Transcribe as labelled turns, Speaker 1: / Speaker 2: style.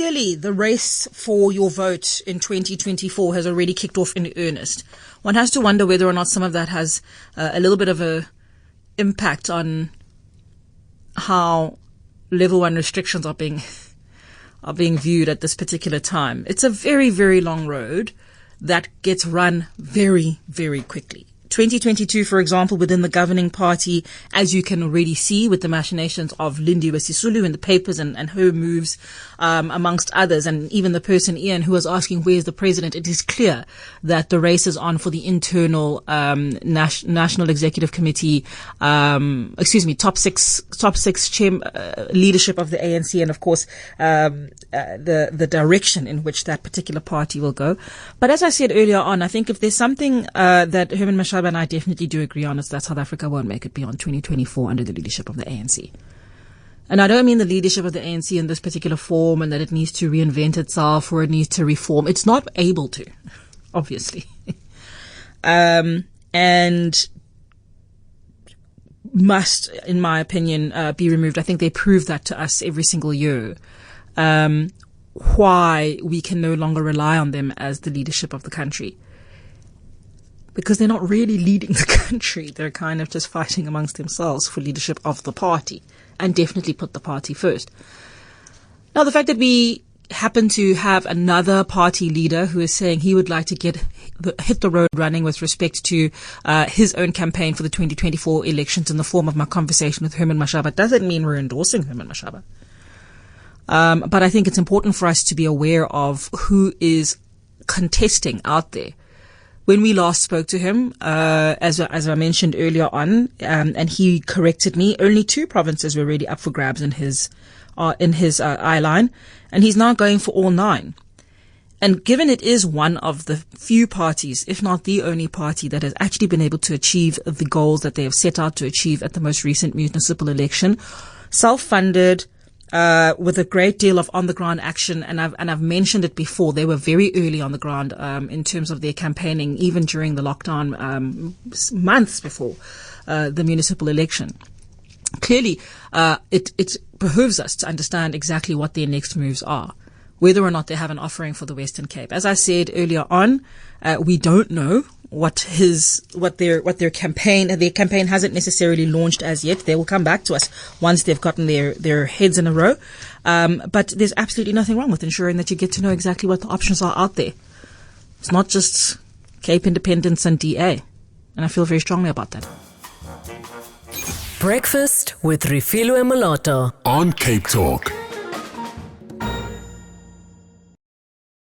Speaker 1: clearly the race for your vote in 2024 has already kicked off in earnest. One has to wonder whether or not some of that has a little bit of a impact on how level 1 restrictions are being viewed at this particular time. It's a very, very long road that gets run very, very quickly. 2022, for example, within the governing party, as you can already see with the machinations of Lindiwe Sisulu in the papers and her moves, amongst others, and even the person, Ian, who was asking where's the president, it is clear that the race is on for the internal National Executive Committee, top six leadership of the ANC, and of course the direction in which that particular party will go. But as I said earlier on, I think if there's something that Herman Mashaba and I definitely do agree on, is that South Africa won't make it beyond 2024 under the leadership of the ANC. And I don't mean the leadership of the ANC in this particular form and that it needs to reinvent itself or it needs to reform. It's not able to, obviously. And must, in my opinion, be removed. I think they prove that to us every single year. Why we can no longer rely on them as the leadership of the country. Because they're not really leading the country. They're kind of just fighting amongst themselves for leadership of the party, and definitely put the party first. Now, the fact that we happen to have another party leader who is saying he would like to hit the road running with respect to his own campaign for the 2024 elections in the form of my conversation with Herman Mashaba doesn't mean we're endorsing Herman Mashaba. But I think it's important for us to be aware of who is contesting out there. When we last spoke to him, as I mentioned earlier on, and he corrected me, only 2 provinces were really up for grabs in his eye line, and he's now going for all 9. And given it is one of the few parties, if not the only party, that has actually been able to achieve the goals that they have set out to achieve at the most recent municipal election, self-funded, with a great deal of on-the-ground action, and I've mentioned it before. They were very early on the ground in terms of their campaigning, even during the lockdown months before the municipal election. Clearly, it behooves us to understand exactly what their next moves are, whether or not they have an offering for the Western Cape. As I said earlier on, we don't know what their campaign hasn't necessarily launched as yet. They will come back to us once they've gotten their heads in a row. But there's absolutely nothing wrong with ensuring that you get to know exactly what the options are out there. It's not just Cape Independence and DA. And I feel very strongly about that.
Speaker 2: Breakfast with Refilwe Moloto
Speaker 3: on Cape Talk.